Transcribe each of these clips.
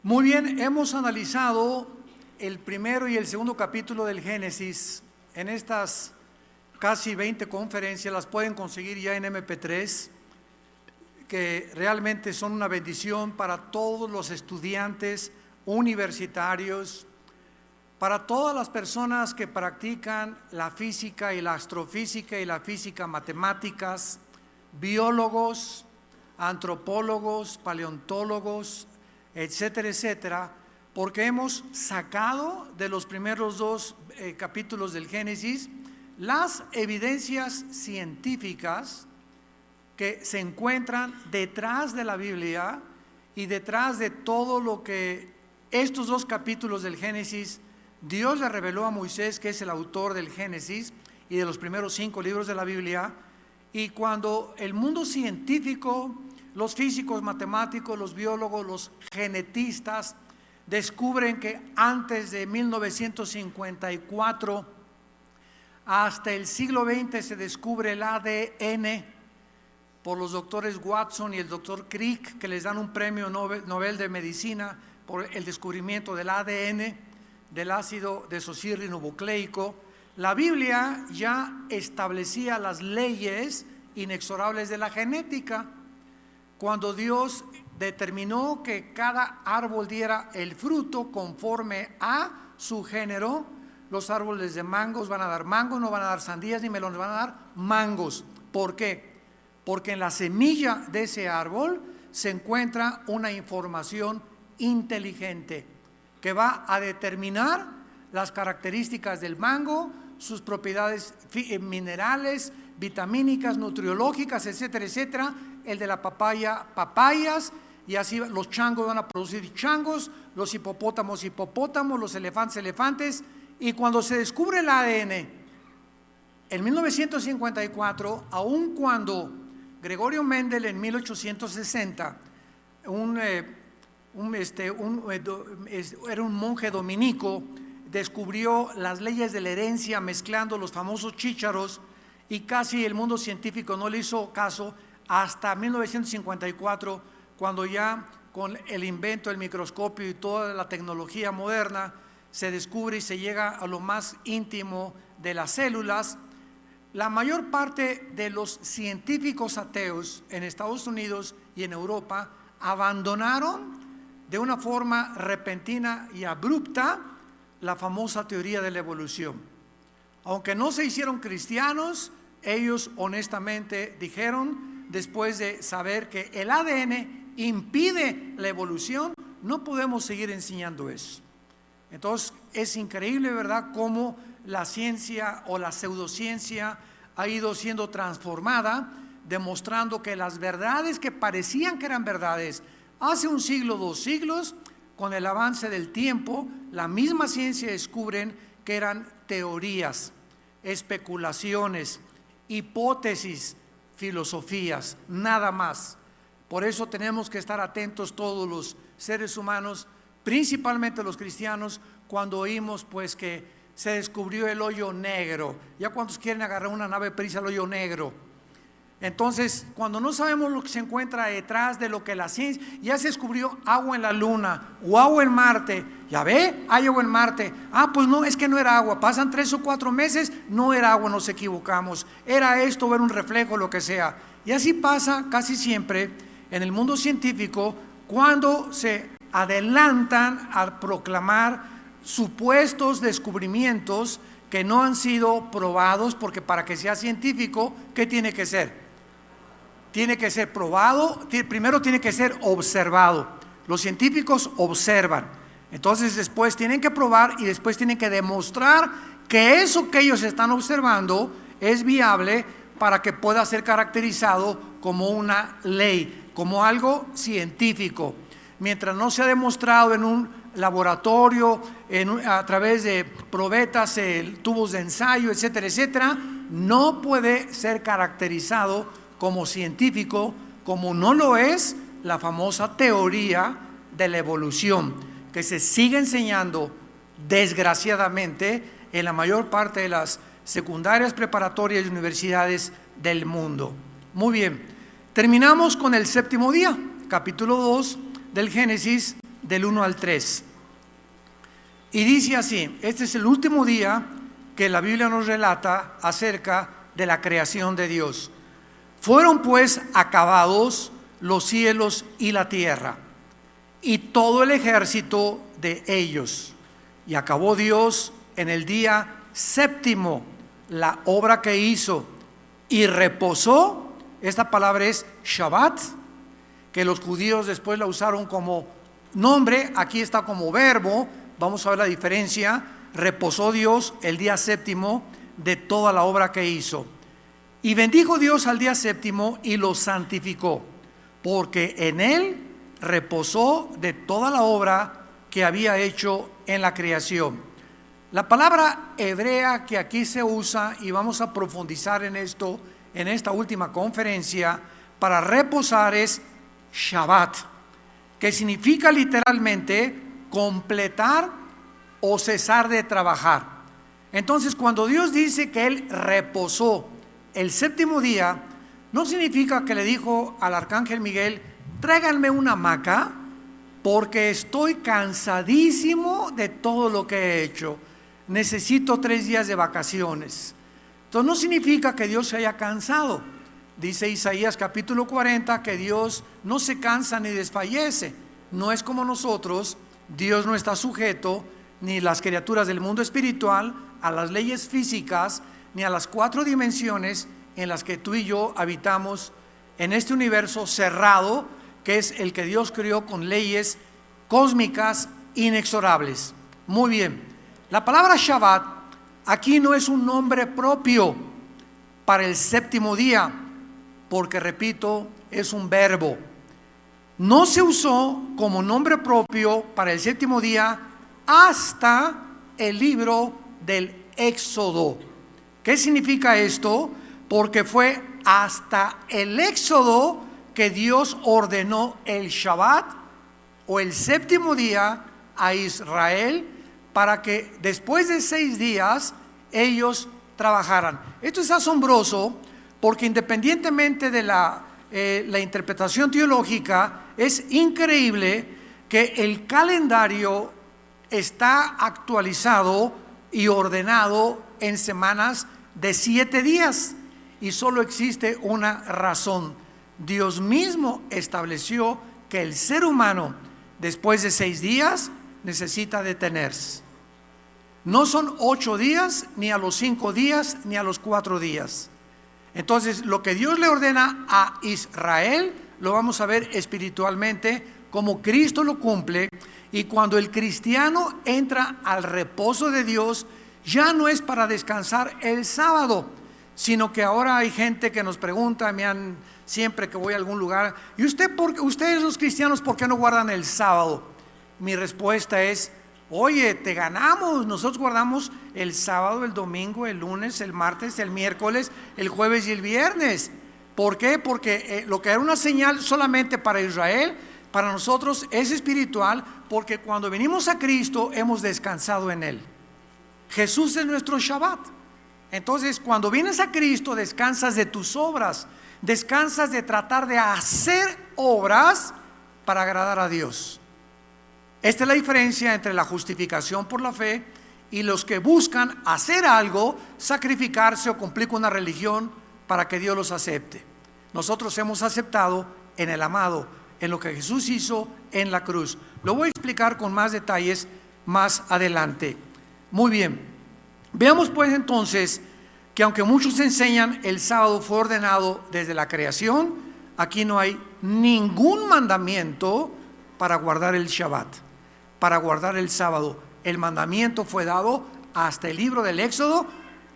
Muy bien, hemos analizado el primero y el segundo capítulo del Génesis. En estas casi 20 conferencias las pueden conseguir ya en MP3, que realmente son una bendición para todos los estudiantes universitarios, para todas las personas que practican la física y la astrofísica y la física matemáticas, biólogos, antropólogos, paleontólogos, etcétera, etcétera, porque hemos sacado de los primeros dos capítulos del Génesis las evidencias científicas que se encuentran detrás de la Biblia y detrás de todo lo que estos dos capítulos del Génesis Dios le reveló a Moisés, que es el autor del Génesis y de los primeros 5 libros de la Biblia. Y cuando el mundo científico, los físicos, matemáticos, los biólogos, los genetistas descubren que antes de 1954 hasta el siglo XX se descubre el ADN por los doctores Watson y el doctor Crick, que les dan un premio Nobel de Medicina por el descubrimiento del ADN, del ácido desoxirribonucleico. La Biblia ya establecía las leyes inexorables de la genética. Cuando Dios determinó que cada árbol diera el fruto conforme a su género, los árboles de mangos van a dar mangos, no van a dar sandías ni melones, van a dar mangos. ¿Por qué? Porque en la semilla de ese árbol se encuentra una información inteligente que va a determinar las características del mango, sus propiedades minerales, vitamínicas, nutriológicas, etcétera, etcétera. El de la papaya, papayas, y así los changos van a producir changos, los hipopótamos, hipopótamos, los elefantes, elefantes. Y cuando se descubre el ADN, en 1954, aun cuando Gregorio Mendel en 1860, era un monje dominico, descubrió las leyes de la herencia mezclando los famosos chícharos, y casi el mundo científico no le hizo caso hasta 1954, cuando ya con el invento del microscopio y toda la tecnología moderna se descubre y se llega a lo más íntimo de las células. La mayor parte de los científicos ateos en Estados Unidos y en Europa abandonaron de una forma repentina y abrupta la famosa teoría de la evolución. Aunque no se hicieron cristianos, ellos honestamente dijeron, después de saber que el ADN impide la evolución, no podemos seguir enseñando eso. Entonces es increíble, ¿verdad?, cómo la ciencia o la pseudociencia ha ido siendo transformada, demostrando que las verdades que parecían que eran verdades hace un siglo, 2 siglos, con el avance del tiempo, la misma ciencia descubren que eran teorías, especulaciones, hipótesis, filosofías, nada más. Por eso tenemos que estar atentos todos los seres humanos, principalmente los cristianos, cuando oímos pues que se descubrió el hoyo negro. ¿Ya cuántos quieren agarrar una nave para irse al hoyo negro? Entonces, cuando no sabemos lo que se encuentra detrás de lo que la ciencia, ya se descubrió agua en la luna o agua en Marte, ya ve, hay agua en Marte, pues no, es que no era agua, pasan 3 o 4 meses, no era agua, nos equivocamos, era esto, era un reflejo, lo que sea. Y así pasa casi siempre en el mundo científico cuando se adelantan a proclamar supuestos descubrimientos que no han sido probados, porque para que sea científico, ¿qué tiene que ser? Tiene que ser probado, primero tiene que ser observado. Los científicos observan, entonces después tienen que probar y después tienen que demostrar que eso que ellos están observando es viable para que pueda ser caracterizado como una ley, como algo científico. Mientras no se ha demostrado en un laboratorio, a través de probetas, tubos de ensayo, etcétera, etcétera, no puede ser caracterizado como científico, como no lo es la famosa teoría de la evolución, que se sigue enseñando desgraciadamente en la mayor parte de las secundarias, preparatorias y universidades del mundo. Muy bien, terminamos con el séptimo día, capítulo 2 del Génesis, del 1 al 3. Y dice así: este es el último día que la Biblia nos relata acerca de la creación de Dios. Fueron pues acabados los cielos y la tierra, y todo el ejército de ellos. Y acabó Dios en el día séptimo la obra que hizo, y reposó. Esta palabra es Shabbat, que los judíos después la usaron como nombre, aquí está como verbo. Vamos a ver la diferencia. Reposó Dios el día séptimo de toda la obra que hizo. Y bendijo Dios al día séptimo y lo santificó, porque en él reposó de toda la obra que había hecho en la creación. La palabra hebrea que aquí se usa, y vamos a profundizar en esto en esta última conferencia, para reposar es Shabbat, que significa literalmente completar o cesar de trabajar. Entonces, cuando Dios dice que Él reposó el séptimo día, no significa que le dijo al arcángel Miguel: tráiganme una hamaca porque estoy cansadísimo de todo lo que he hecho, necesito 3 días de vacaciones. Entonces no significa que Dios se haya cansado. Dice Isaías capítulo 40 que Dios no se cansa ni desfallece. No es como nosotros. Dios no está sujeto, ni las criaturas del mundo espiritual, a las leyes físicas, ni a las 4 dimensiones en las que tú y yo habitamos en este universo cerrado, que es el que Dios creó con leyes cósmicas inexorables. Muy bien, la palabra Shabbat aquí no es un nombre propio para el séptimo día, porque repito, es un verbo. No se usó como nombre propio para el séptimo día hasta el libro del Éxodo. ¿Qué significa esto? Porque fue hasta el Éxodo que Dios ordenó el Shabbat o el séptimo día a Israel, para que después de 6 días ellos trabajaran. Esto es asombroso, porque independientemente de la interpretación teológica, es increíble que el calendario está actualizado y ordenado en semanas de 7 días, y solo existe una razón. Dios mismo estableció que el ser humano después de 6 días necesita detenerse. No son 8 días, ni a los 5 días, ni a los 4 días. Entonces, lo que Dios le ordena a Israel, lo vamos a ver espiritualmente, como Cristo lo cumple. Y cuando el cristiano entra al reposo de Dios, ya no es para descansar el sábado, sino que ahora hay gente que nos pregunta, siempre que voy a algún lugar: ¿y ustedes los cristianos por qué no guardan el sábado? Mi respuesta es: oye, te ganamos. Nosotros guardamos el sábado, el domingo, el lunes, el martes, el miércoles, el jueves y el viernes. ¿Por qué? Porque lo que era una señal solamente para Israel, para nosotros es espiritual, porque cuando venimos a Cristo hemos descansado en Él. Jesús es nuestro Shabbat. Entonces, cuando vienes a Cristo, descansas de tus obras, descansas de tratar de hacer obras para agradar a Dios. Esta es la diferencia entre la justificación por la fe y los que buscan hacer algo, sacrificarse o cumplir con una religión para que Dios los acepte. Nosotros hemos aceptado en el amado, en lo que Jesús hizo en la cruz. Lo voy a explicar con más detalles más adelante. Muy bien, veamos pues entonces que aunque muchos enseñan el sábado fue ordenado desde la creación, aquí no hay ningún mandamiento para guardar el Shabbat, para guardar el sábado. El mandamiento fue dado hasta el libro del Éxodo,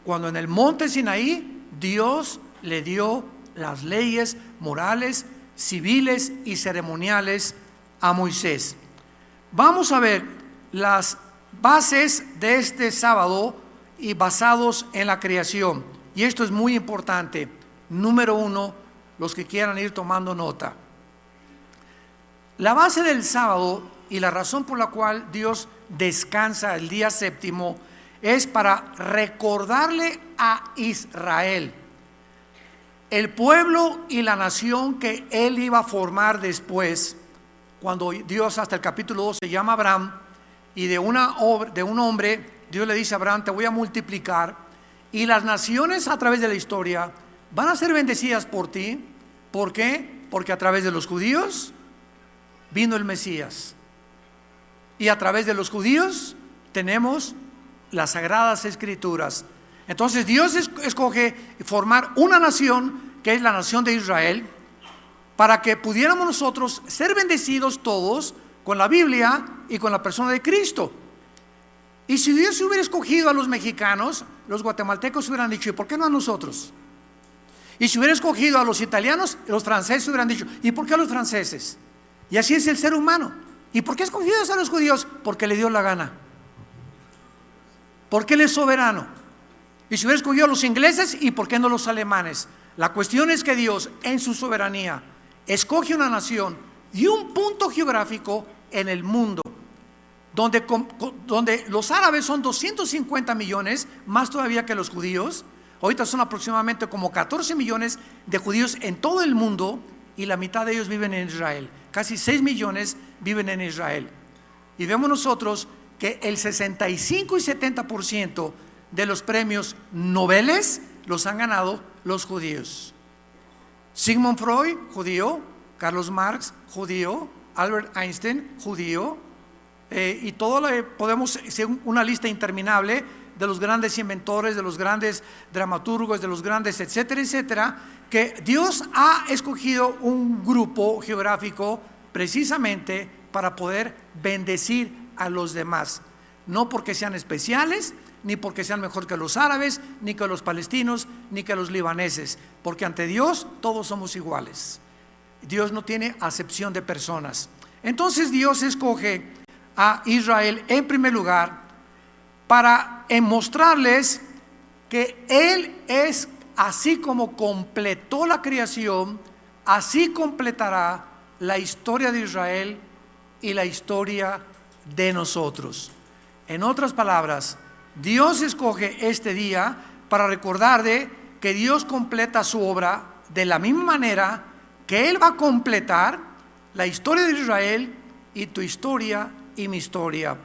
cuando en el monte Sinaí Dios le dio las leyes morales, civiles y ceremoniales a Moisés. Vamos a ver las bases de este sábado y basados en la creación. Y esto es muy importante. Número 1, los que quieran ir tomando nota. La base del sábado y la razón por la cual Dios descansa el día séptimo es para recordarle a Israel, el pueblo y la nación que Él iba a formar después, cuando Dios hasta el capítulo 12 llama a Abraham, y de un hombre Dios le dice a Abraham: te voy a multiplicar, y las naciones a través de la historia van a ser bendecidas por ti. ¿Por qué? Porque a través de los judíos vino el Mesías, y a través de los judíos tenemos las sagradas escrituras. Entonces Dios escoge formar una nación, que es la nación de Israel, para que pudiéramos nosotros ser bendecidos todos con la Biblia y con la persona de Cristo. Y si Dios hubiera escogido a los mexicanos, los guatemaltecos hubieran dicho: ¿y por qué no a nosotros? Y si hubiera escogido a los italianos, los franceses hubieran dicho: ¿y por qué a los franceses? Y así es el ser humano. ¿Y por qué escogido a los judíos? Porque le dio la gana, porque Él es soberano. Y si hubiera escogido a los ingleses, ¿y por qué no los alemanes? La cuestión es que Dios, en su soberanía, escoge una nación y un punto geográfico en el mundo, donde los árabes son 250 millones, más todavía que los judíos. Ahorita son aproximadamente como 14 millones de judíos en todo el mundo, y la mitad de ellos viven en Israel. Casi 6 millones viven en Israel. Y vemos nosotros que el 65 y 70% de los premios Nobel los han ganado los judíos. Sigmund Freud, judío; Carlos Marx, judío; Albert Einstein, judío, y todo podemos hacer una lista interminable de los grandes inventores, de los grandes dramaturgos, de los grandes etcétera, etcétera, que Dios ha escogido un grupo geográfico precisamente para poder bendecir a los demás, no porque sean especiales, ni porque sean mejor que los árabes, ni que los palestinos, ni que los libaneses, porque ante Dios todos somos iguales. Dios no tiene acepción de personas. Entonces Dios escoge a Israel en primer lugar para mostrarles que Él es, así como completó la creación, así completará la historia de Israel y la historia de nosotros. En otras palabras, Dios escoge este día para recordar que Dios completa su obra de la misma manera que Él va a completar la historia de Israel y tu historia y mi historia.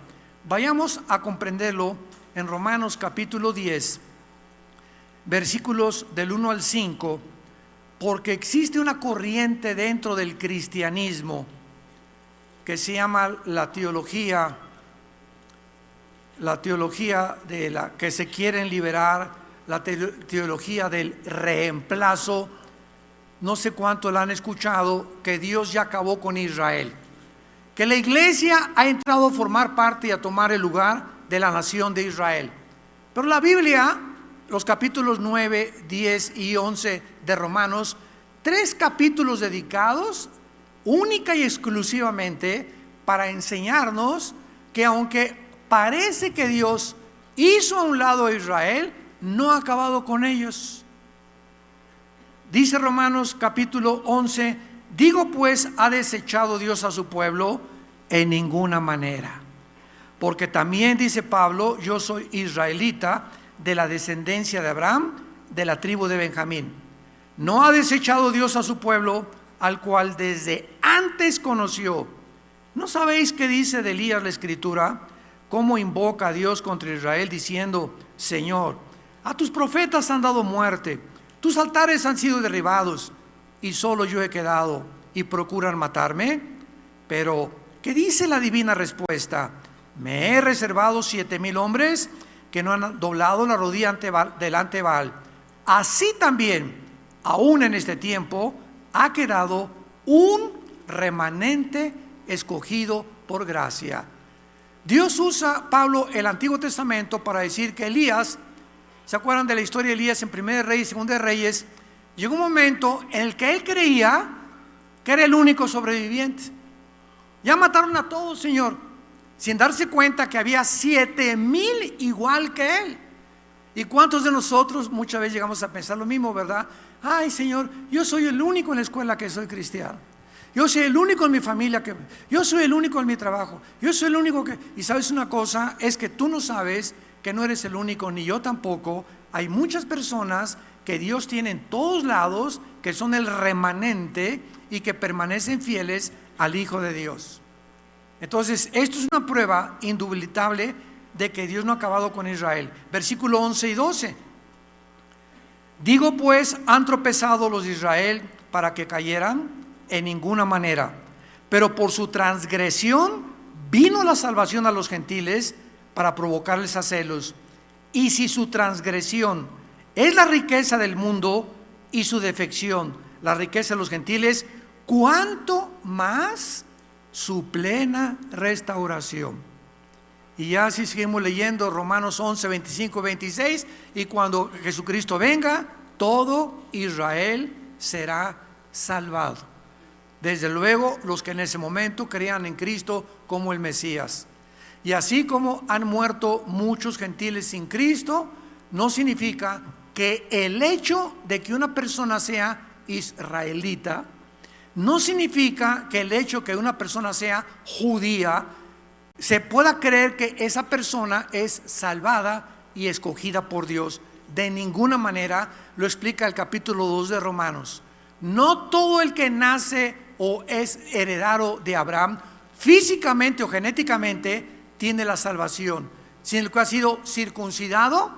Vayamos a comprenderlo en Romanos capítulo 10, versículos del 1 al 5, porque existe una corriente dentro del cristianismo que se llama la teología de la que se quieren liberar, la teología del reemplazo. No sé cuánto la han escuchado, que Dios ya acabó con Israel, que la iglesia ha entrado a formar parte y a tomar el lugar de la nación de Israel. Pero la Biblia, los capítulos 9, 10 y 11 de Romanos, 3 capítulos dedicados única y exclusivamente para enseñarnos que aunque parece que Dios hizo a un lado a Israel, no ha acabado con ellos. Dice Romanos capítulo 11: digo pues, ¿ha desechado Dios a su pueblo? En ninguna manera. Porque también dice Pablo: yo soy israelita, de la descendencia de Abraham, de la tribu de Benjamín. ¿No ha desechado Dios a su pueblo, al cual desde antes conoció? ¿No sabéis qué dice de Elías la Escritura? Cómo invoca a Dios contra Israel, diciendo: Señor, a tus profetas han dado muerte, tus altares han sido derribados, y solo yo he quedado, y procuran matarme. Pero, ¿qué dice la divina respuesta? Me he reservado 7,000 hombres que no han doblado la rodilla delante de Baal. Así también, aún en este tiempo, ha quedado un remanente escogido por gracia. Dios usa, Pablo, el Antiguo Testamento para decir que Elías, ¿se acuerdan de la historia de Elías en 1 Reyes, 2 Reyes? Llegó un momento en el que él creía que era el único sobreviviente. Ya mataron a todos, Señor, sin darse cuenta que había 7,000 igual que él. ¿Y cuántos de nosotros muchas veces llegamos a pensar lo mismo, verdad? Ay, Señor, yo soy el único en la escuela que soy cristiano. Yo soy el único en mi familia yo soy el único en mi trabajo. Yo soy el único que... Y sabes una cosa, es que tú no sabes que no eres el único, ni yo tampoco. Hay muchas personas que Dios tiene en todos lados, que son el remanente y que permanecen fieles al Hijo de Dios. Entonces, esto es una prueba indubitable de que Dios no ha acabado con Israel. Versículo 11 y 12. Digo pues, ¿han tropezado los de Israel para que cayeran? En ninguna manera. Pero por su transgresión vino la salvación a los gentiles para provocarles a celos. Y si su transgresión es la riqueza del mundo y su defección la riqueza de los gentiles, ¿cuánto más su plena restauración? Y ya así seguimos leyendo Romanos 11, 25, 26, y cuando Jesucristo venga, todo Israel será salvado. Desde luego los que en ese momento creían en Cristo como el Mesías. Y así como han muerto muchos gentiles sin Cristo, no significa que el hecho de que una persona sea israelita, no significa que el hecho que una persona sea judía, se pueda creer que esa persona es salvada y escogida por Dios. De ninguna manera. Lo explica el capítulo 2 de Romanos. No todo el que nace o es heredero de Abraham físicamente o genéticamente tiene la salvación, sino el que ha sido circuncidado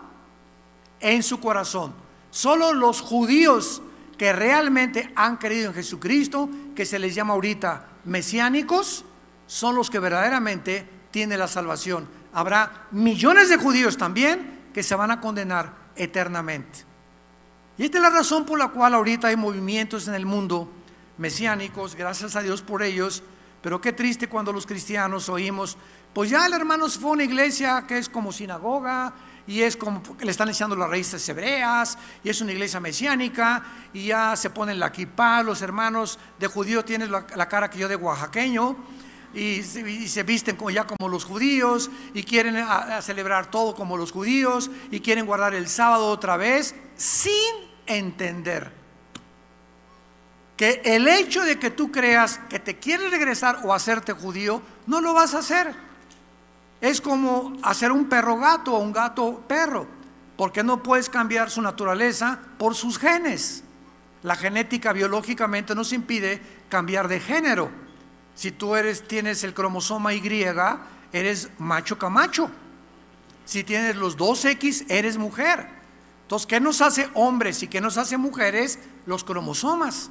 en su corazón. Solo los judíos que realmente han creído en Jesucristo, que se les llama ahorita mesiánicos, son los que verdaderamente tienen la salvación. Habrá millones de judíos también que se van a condenar eternamente. Y esta es la razón por la cual ahorita hay movimientos en el mundo mesiánicos, gracias a Dios por ellos, pero qué triste cuando los cristianos oímos, pues ya el hermano se fue a una iglesia que es como sinagoga, y es como que le están enseñando las raíces hebreas, y es una iglesia mesiánica, y ya se ponen la kipá, los hermanos de judío tienen la cara que yo de oaxaqueño, y se visten ya como los judíos, y quieren a celebrar todo como los judíos, y quieren guardar el sábado otra vez, sin entender que el hecho de que tú creas que te quieres regresar o hacerte judío, no lo vas a hacer. Es como hacer un perro gato o un gato perro, porque no puedes cambiar su naturaleza por sus genes. La genética biológicamente nos impide cambiar de género. Si tú tienes el cromosoma Y, eres macho camacho. Si tienes los 2X, eres mujer. Entonces, ¿qué nos hace hombres y qué nos hace mujeres? Los cromosomas.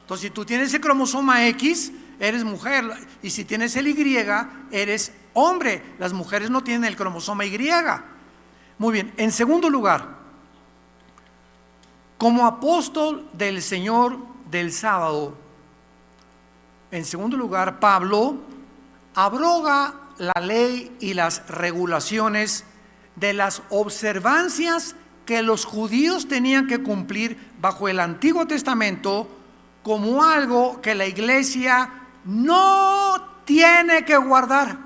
Entonces, si tú tienes el cromosoma X, eres mujer, y si tienes el Y, eres hombre. Las mujeres no tienen el cromosoma Y. Muy bien, en segundo lugar, como apóstol del Señor del sábado, en segundo lugar, Pablo abroga la ley y las regulaciones de las observancias que los judíos tenían que cumplir bajo el Antiguo Testamento como algo que la iglesia no tiene que guardar.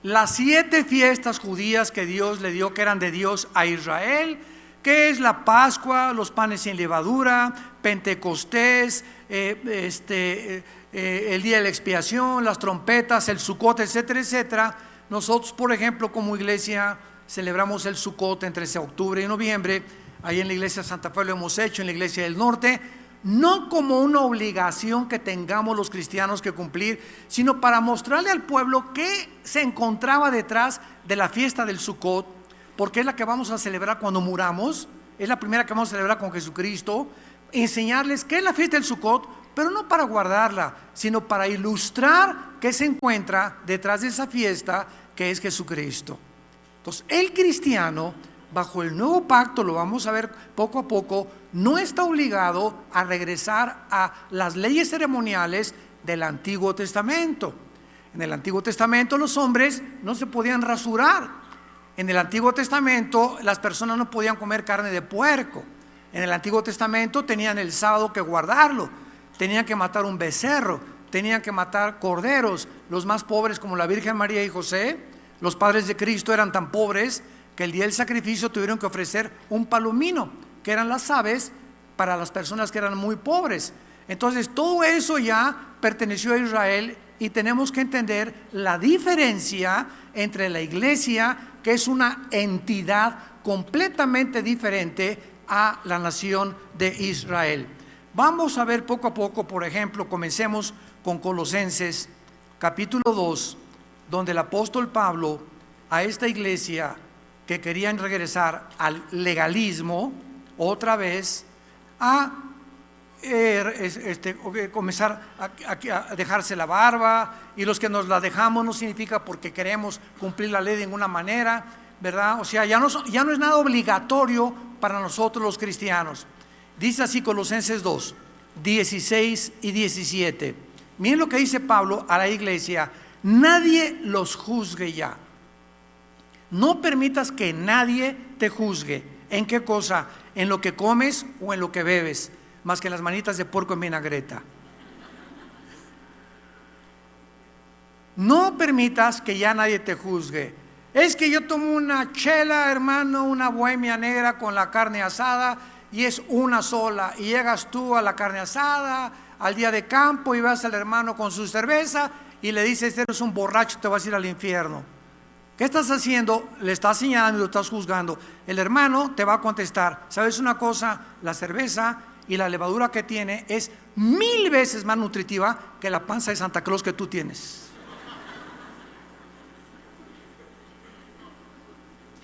Las 7 fiestas judías que Dios le dio, que eran de Dios a Israel, que es la Pascua, los panes sin levadura, Pentecostés, el día de la expiación, las trompetas, el Sucot, etcétera, etcétera. Nosotros, por ejemplo, como iglesia, celebramos el Sucot entre octubre y noviembre. Ahí en la iglesia de Santa Fe lo hemos hecho, en la iglesia del norte, no como una obligación que tengamos los cristianos que cumplir, sino para mostrarle al pueblo qué se encontraba detrás de la fiesta del Sucot, porque es la que vamos a celebrar cuando muramos, es la primera que vamos a celebrar con Jesucristo. Enseñarles qué es la fiesta del Sucot, pero no para guardarla, sino para ilustrar qué se encuentra detrás de esa fiesta, que es Jesucristo. Entonces, el cristiano, bajo el nuevo pacto, lo vamos a ver poco a poco, no está obligado a regresar a las leyes ceremoniales del Antiguo Testamento. En el Antiguo Testamento los hombres no se podían rasurar. En el Antiguo Testamento las personas no podían comer carne de puerco. En el Antiguo Testamento tenían el sábado que guardarlo, tenían que matar un becerro, tenían que matar corderos. Los más pobres, como la Virgen María y José, los padres de Cristo, eran tan pobres que el día del sacrificio tuvieron que ofrecer un palomino, que eran las aves para las personas que eran muy pobres. Entonces todo eso ya perteneció a Israel, y tenemos que entender la diferencia entre la iglesia, que es una entidad completamente diferente, a la nación de Israel. Vamos a ver poco a poco, por ejemplo, comencemos con Colosenses capítulo 2, donde el apóstol Pablo a esta iglesia que querían regresar al legalismo otra vez, a comenzar a dejarse la barba, y los que nos la dejamos no significa porque queremos cumplir la ley de ninguna manera, ¿verdad? O sea, ya no es nada obligatorio para nosotros los cristianos. Dice así Colosenses 2, 16 y 17. Miren lo que dice Pablo a la iglesia: nadie los juzgue ya. No permitas que nadie te juzgue. ¿En qué cosa? En lo que comes o en lo que bebes, más que en las manitas de puerco en vinagreta. No permitas que ya nadie te juzgue. Es que yo tomo una chela, hermano, una bohemia negra con la carne asada, y es una sola, y llegas tú a la carne asada, al día de campo, y vas al hermano con su cerveza, y le dices: eres un borracho, te vas a ir al infierno. ¿Qué estás haciendo? Le estás señalando y lo estás juzgando. El hermano te va a contestar: ¿sabes una cosa? La cerveza y la levadura que tiene es 1000 veces más nutritiva que la panza de Santa Claus que tú tienes.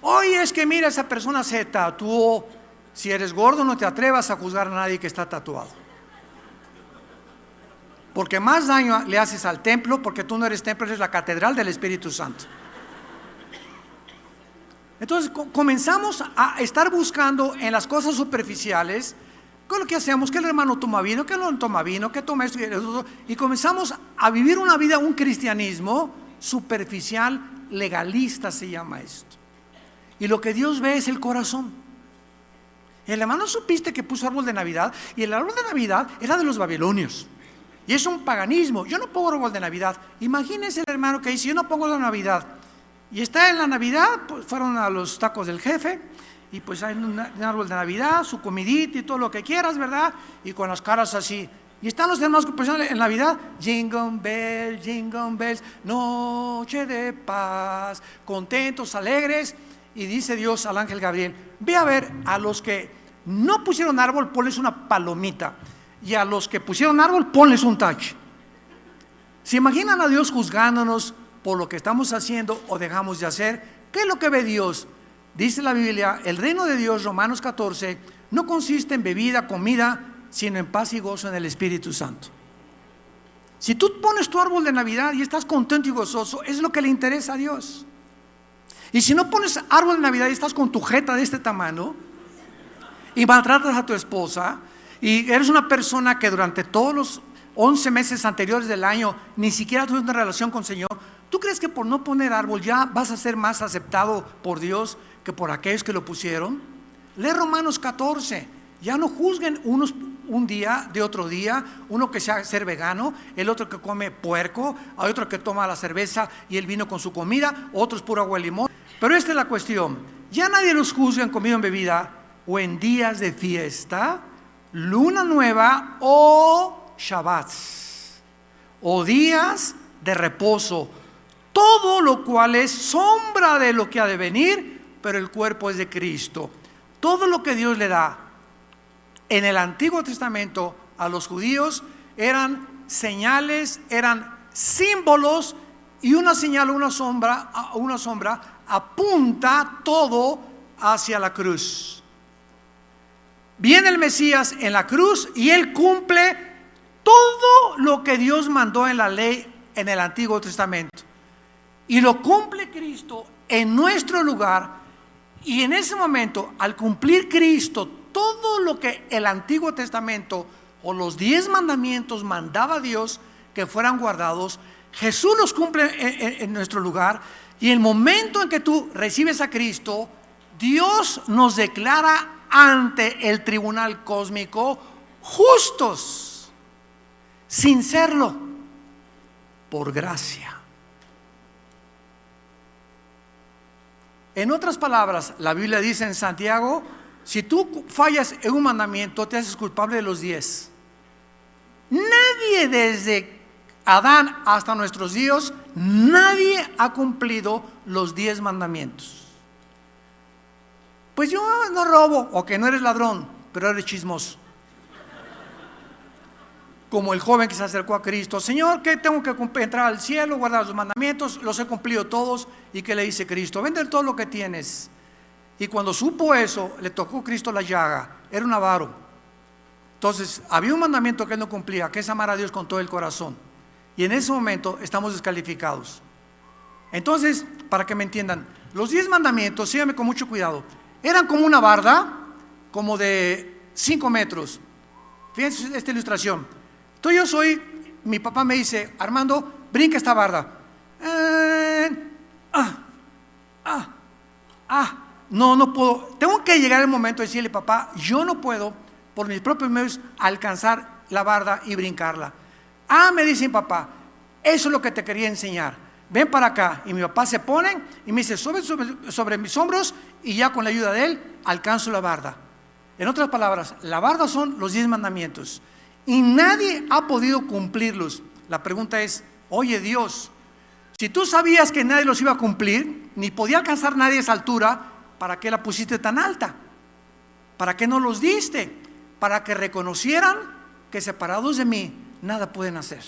Oye, es que mira, esa persona se tatuó. Si eres gordo, no te atrevas a juzgar a nadie que está tatuado, porque más daño le haces al templo, porque tú no eres templo, eres la catedral del Espíritu Santo. Entonces comenzamos a estar buscando en las cosas superficiales, con lo que hacemos, que el hermano toma vino, que no toma vino, que toma esto y eso, y comenzamos a vivir una vida, un cristianismo superficial, legalista se llama esto. Y lo que Dios ve es el corazón. El hermano, supiste que puso árbol de Navidad, y el árbol de Navidad era de los babilonios, y es un paganismo. Yo no pongo árbol de Navidad. Imagínense el hermano que dice: yo no pongo la Navidad, y está en la Navidad, pues fueron a los tacos del jefe, y pues hay un árbol de Navidad, su comidita y todo lo que quieras, ¿verdad? Y con las caras así. Y están los hermanos que en Navidad: jingle bells, noche de paz, contentos, alegres. Y dice Dios al ángel Gabriel: ve a ver a los que no pusieron árbol, ponles una palomita, y a los que pusieron árbol, ponles un tache. ¿Se imaginan a Dios juzgándonos por lo que estamos haciendo o dejamos de hacer? ¿Qué es lo que ve Dios? Dice la Biblia: el reino de Dios, Romanos 14, no consiste en bebida, comida, sino en paz y gozo en el Espíritu Santo. Si tú pones tu árbol de Navidad y estás contento y gozoso, es lo que le interesa a Dios. Y si no pones árbol de Navidad y estás con tu jeta de este tamaño y maltratas a tu esposa, y eres una persona que durante todos los 11 meses anteriores del año ni siquiera tuviste una relación con el Señor, ¿tú crees que por no poner árbol ya vas a ser más aceptado por Dios que por aquellos que lo pusieron? Lee Romanos 14. Ya no juzguen unos un día de otro día, uno que sea ser vegano, el otro que come puerco, hay otro que toma la cerveza y el vino con su comida, otro es puro agua y limón. Pero esta es la cuestión: ya nadie los juzga en comida o en bebida, o en días de fiesta, luna nueva o shabbats, o días de reposo, todo lo cual es sombra de lo que ha de venir, pero el cuerpo es de Cristo. Todo lo que Dios le da en el Antiguo Testamento a los judíos eran señales, eran símbolos, y una señal, una sombra apunta todo hacia la cruz. Viene el Mesías en la cruz y Él cumple todo lo que Dios mandó en la ley en el Antiguo Testamento, y lo cumple Cristo en nuestro lugar. Y en ese momento, al cumplir Cristo todo lo que el Antiguo Testamento o los 10 mandamientos mandaba Dios que fueran guardados, Jesús los cumple en nuestro lugar. Y el momento en que tú recibes a Cristo, Dios nos declara ante el tribunal cósmico justos, sin serlo, por gracia. En otras palabras, la Biblia dice en Santiago: si tú fallas en un mandamiento, te haces culpable de los 10. Nadie desde Adán hasta nuestros días, nadie ha cumplido los 10 mandamientos. Pues yo no robo, o que no eres ladrón, pero eres chismoso. como el joven que se acercó a Cristo: Señor, ¿qué tengo que entrar al cielo, guardar los mandamientos? Los he cumplido todos. ¿Y qué le dice Cristo? Vende todo lo que tienes. Y cuando supo eso, le tocó Cristo la llaga. Era un avaro. Entonces había un mandamiento que él no cumplía, que es amar a Dios con todo el corazón. Y en ese momento estamos descalificados. Entonces, para que me entiendan, los 10 mandamientos, síganme con mucho cuidado, eran como una barda, como de 5 metros. Fíjense esta ilustración. Entonces mi papá me dice: Armando, brinca esta barda. No puedo. Tengo que llegar el momento de decirle: papá, yo no puedo por mis propios medios alcanzar la barda y brincarla. Me dice mi papá: eso es lo que te quería enseñar. Ven para acá. Y mi papá se pone y me dice: sobre mis hombros, y ya con la ayuda de él alcanzo la barda. En otras palabras, la barda son los 10 mandamientos y nadie ha podido cumplirlos. La pregunta es: oye Dios, si tú sabías que nadie los iba a cumplir, ni podía alcanzar nadie esa altura, ¿para qué la pusiste tan alta? ¿Para qué no los diste? Para que reconocieran que separados de mí nada pueden hacer.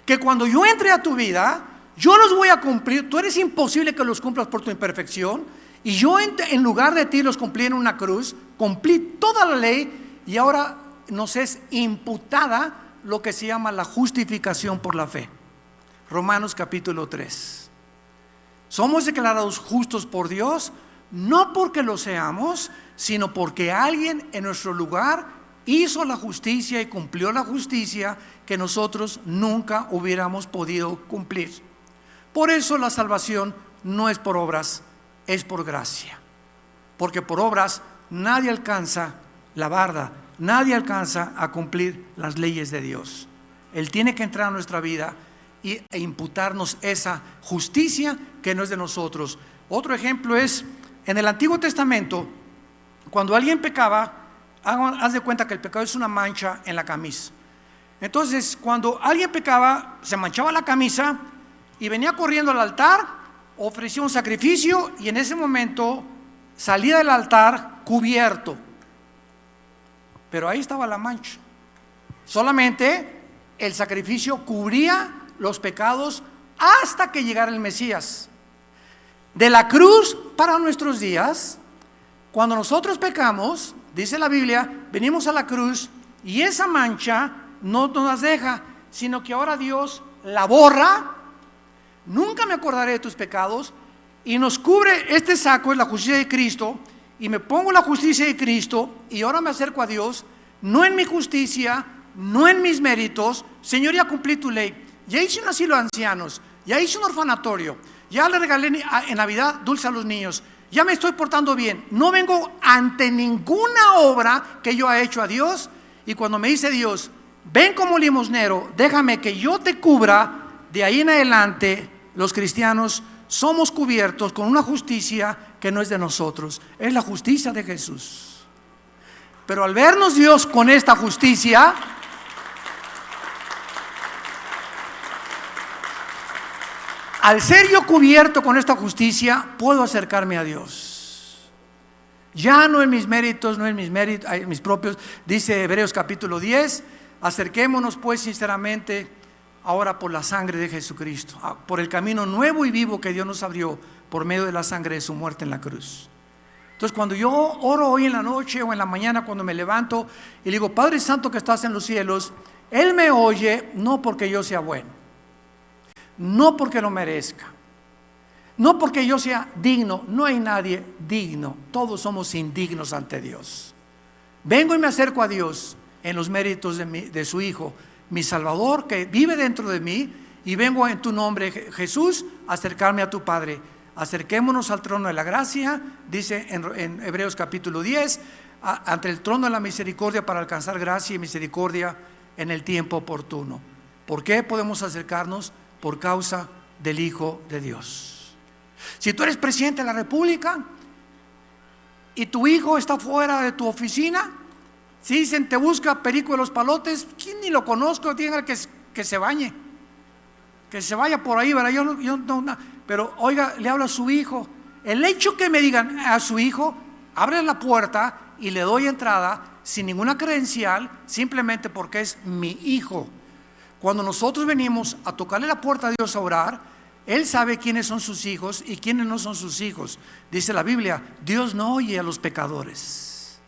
Que cuando yo entre a tu vida, yo los voy a cumplir. Tú eres imposible que los cumplas por tu imperfección, y yo en lugar de ti los cumplí en una cruz, cumplí toda la ley, y ahora nos es imputada lo que se llama la justificación por la fe. Romanos capítulo 3. Somos declarados justos por Dios, no porque lo seamos, sino porque alguien en nuestro lugar hizo la justicia y cumplió la justicia que nosotros nunca hubiéramos podido cumplir. Por eso la salvación no es por obras, es por gracia. Porque por obras nadie alcanza la barda, nadie alcanza a cumplir las leyes de Dios. Él tiene que entrar a nuestra vida e imputarnos esa justicia que no es de nosotros. Otro ejemplo es en el Antiguo Testamento. Cuando alguien pecaba, haz de cuenta que el pecado es una mancha en la camisa. Entonces, cuando alguien pecaba, se manchaba la camisa y venía corriendo al altar, ofrecía un sacrificio, y en ese momento salía del altar cubierto. Pero ahí estaba la mancha. Solamente el sacrificio cubría los pecados hasta que llegara el Mesías. De la cruz para nuestros días, cuando nosotros pecamos, dice la Biblia, venimos a la cruz y esa mancha no nos deja, sino que ahora Dios la borra. Nunca me acordaré de tus pecados, y nos cubre este saco, es la justicia de Cristo, y me pongo la justicia de Cristo, y ahora me acerco a Dios, no en mi justicia, no en mis méritos. Señor, ya cumplí tu ley, ya hice un asilo de ancianos, ya hice un orfanatorio, ya le regalé en Navidad dulce a los niños, ya me estoy portando bien, no vengo ante ninguna obra que yo haya hecho a Dios. Y cuando me dice Dios: ven como limosnero, déjame que yo te cubra, de ahí en adelante los cristianos somos cubiertos con una justicia que no es de nosotros, es la justicia de Jesús. Pero al vernos Dios con esta justicia, al ser yo cubierto con esta justicia, puedo acercarme a Dios. Ya no en mis méritos, no en mis propios. Dice Hebreos capítulo 10: acerquémonos pues sinceramente ahora por la sangre de Jesucristo, por el camino nuevo y vivo que Dios nos abrió por medio de la sangre de su muerte en la cruz. Entonces, cuando yo oro hoy en la noche o en la mañana, cuando me levanto y le digo: Padre Santo que estás en los cielos, Él me oye no porque yo sea bueno, no porque lo merezca, no porque yo sea digno. No hay nadie digno, todos somos indignos ante Dios. Vengo y me acerco a Dios en los méritos de su Hijo, mi Salvador, que vive dentro de mí, y vengo en tu nombre, Jesús, a acercarme a tu Padre. Acerquémonos al trono de la gracia, dice en Hebreos capítulo 10, ante el trono de la misericordia, para alcanzar gracia y misericordia en el tiempo oportuno. ¿Por qué podemos acercarnos? Por causa del Hijo de Dios. Si tú eres presidente de la República y tu hijo está fuera de tu oficina, si dicen: te busca Perico de los Palotes, ¿quién ni lo conozco? Digan que se bañe, que se vaya por ahí, ¿verdad? Yo no, pero oiga, le habla a su hijo. El hecho que me digan a su hijo, abre la puerta y le doy entrada sin ninguna credencial, simplemente porque es mi hijo. Cuando nosotros venimos a tocarle la puerta a Dios a orar, Él sabe quiénes son sus hijos y quiénes no son sus hijos. Dice la Biblia, Dios no oye a los pecadores,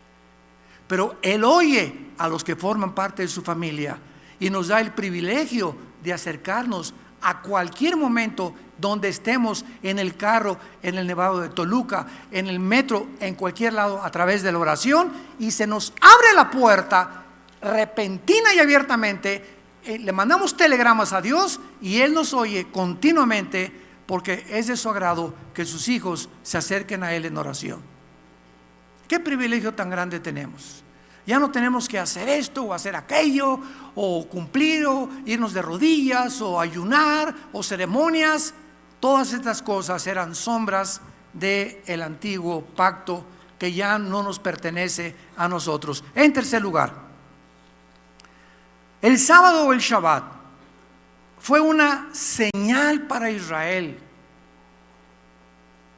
pero Él oye a los que forman parte de su familia y nos da el privilegio de acercarnos a cualquier momento donde estemos, en el carro, en el Nevado de Toluca, en el metro, en cualquier lado, a través de la oración, y se nos abre la puerta repentina y abiertamente. Le mandamos telegramas a Dios y Él nos oye continuamente, porque es de su agrado que sus hijos se acerquen a Él en oración. ¿Qué privilegio tan grande tenemos? Ya no tenemos que hacer esto o hacer aquello, o cumplir, o irnos de rodillas, o ayunar, o ceremonias. Todas estas cosas eran sombras del antiguo pacto que ya no nos pertenece a nosotros. En tercer lugar, el sábado o el Shabbat fue una señal para Israel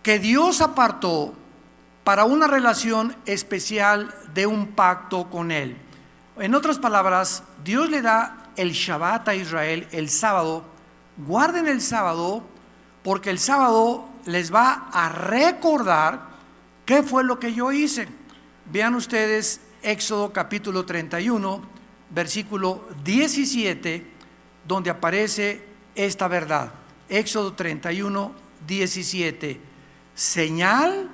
que Dios apartó para una relación especial de un pacto con Él. En otras palabras, Dios le da el Shabbat a Israel, el sábado. Guarden el sábado, porque el sábado les va a recordar qué fue lo que yo hice. Vean ustedes Éxodo capítulo 31, versículo 17, donde aparece esta verdad. Éxodo 31, 17. Señal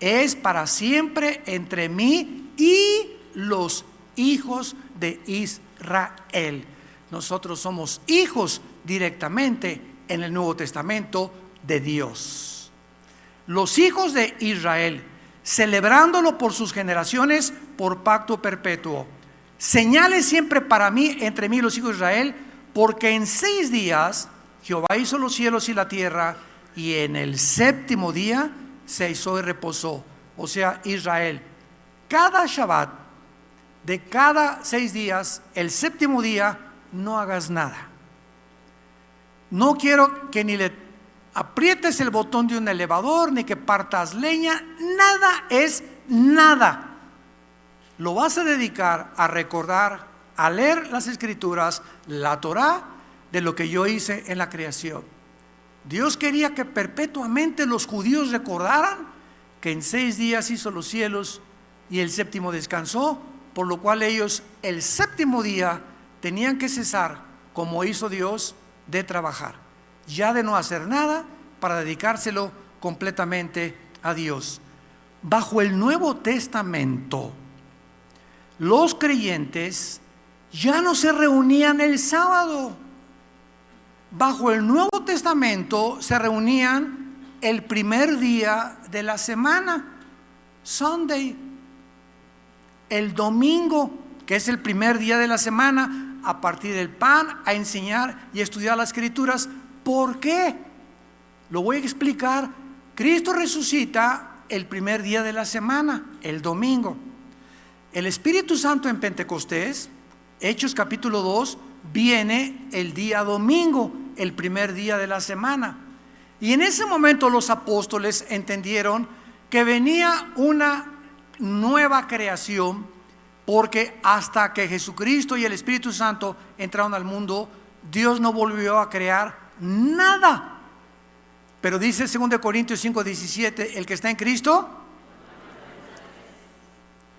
es para siempre entre mí y los hijos de Israel. Nosotros somos hijos directamente en el Nuevo Testamento de Dios. Los hijos de Israel, celebrándolo por sus generaciones, por pacto perpetuo. Señales siempre para mí, entre mí y los hijos de Israel, porque en 6 días Jehová hizo los cielos y la tierra, y en el 7º día se hizo y reposó. O sea, Israel, cada Shabbat, de cada 6 días, el 7º día, no hagas nada. No quiero que ni le aprietes el botón de un elevador, ni que partas leña, nada es nada. Lo vas a dedicar a recordar, a leer las Escrituras, la Torá, de lo que yo hice en la creación. Dios quería que perpetuamente los judíos recordaran que en 6 días hizo los cielos y el 7º descansó, por lo cual ellos el 7º día tenían que cesar, como hizo Dios, de trabajar, ya de no hacer nada, para dedicárselo completamente a Dios. Bajo el Nuevo Testamento, los creyentes ya no se reunían el sábado. Bajo el Nuevo Testamento se reunían el primer día de la semana, Sunday, el domingo, que es el primer día de la semana, a partir del pan, a enseñar y estudiar las Escrituras. ¿Por qué? Lo voy a explicar. Cristo resucita el primer día de la semana, el domingo. El Espíritu Santo en Pentecostés, Hechos capítulo 2, viene el día domingo, el primer día de la semana. Y en ese momento los apóstoles entendieron que venía una nueva creación, porque hasta que Jesucristo y el Espíritu Santo entraron al mundo, Dios no volvió a crear nada. Pero dice 2 Corintios 5, 17, el que está en Cristo,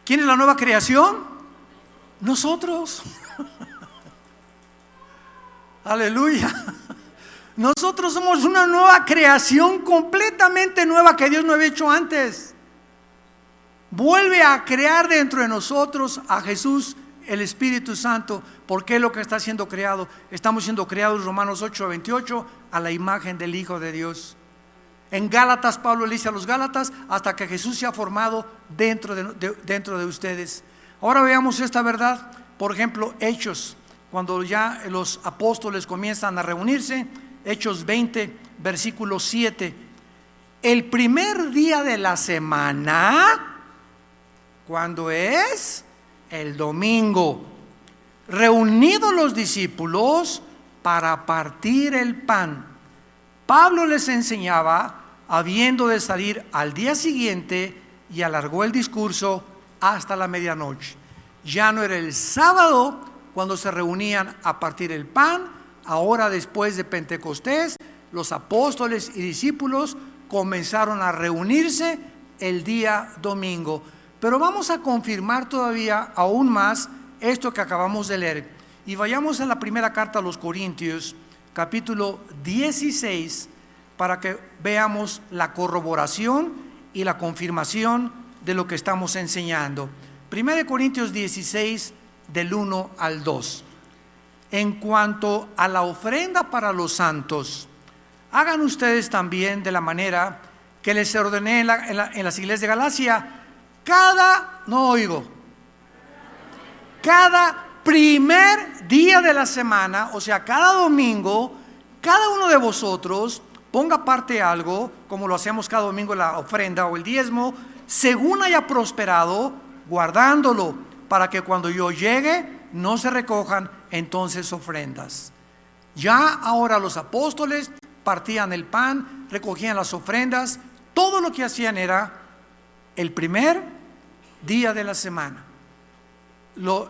¿quién es la nueva creación? Nosotros. Aleluya. Nosotros somos una nueva creación, completamente nueva, que Dios no había hecho antes. Vuelve a crear dentro de nosotros a Jesús, el Espíritu Santo, porque es lo que está siendo creado. Estamos siendo creados, Romanos 8, 28, a la imagen del Hijo de Dios. En Gálatas, Pablo le dice a los Gálatas, hasta que Jesús se ha formado dentro de ustedes. Ahora veamos esta verdad. Por ejemplo, Hechos, cuando ya los apóstoles comienzan a reunirse, Hechos 20, versículo 7. El primer día de la semana, ¿cuándo es? El domingo. Reunidos los discípulos para partir el pan, Pablo les enseñaba, habiendo de salir al día siguiente, y alargó el discurso hasta la medianoche. Ya no era el sábado cuando se reunían a partir el pan. Ahora, después de Pentecostés, los apóstoles y discípulos comenzaron a reunirse el día domingo. Pero vamos a confirmar todavía aún más esto que acabamos de leer. Y vayamos a la primera carta a los Corintios, capítulo 16, para que veamos la corroboración y la confirmación de lo que estamos enseñando. 1 Corintios 16, del 1 al 2. En cuanto a la ofrenda para los santos, hagan ustedes también de la manera que les ordené en las iglesias de Galacia, cada primer día de la semana, o sea, cada domingo, cada uno de vosotros ponga aparte algo, como lo hacemos cada domingo, la ofrenda o el diezmo, según haya prosperado, guardándolo, para que cuando yo llegue no se recojan entonces ofrendas. Ya ahora los apóstoles partían el pan, recogían las ofrendas, todo lo que hacían era el primer día de la semana.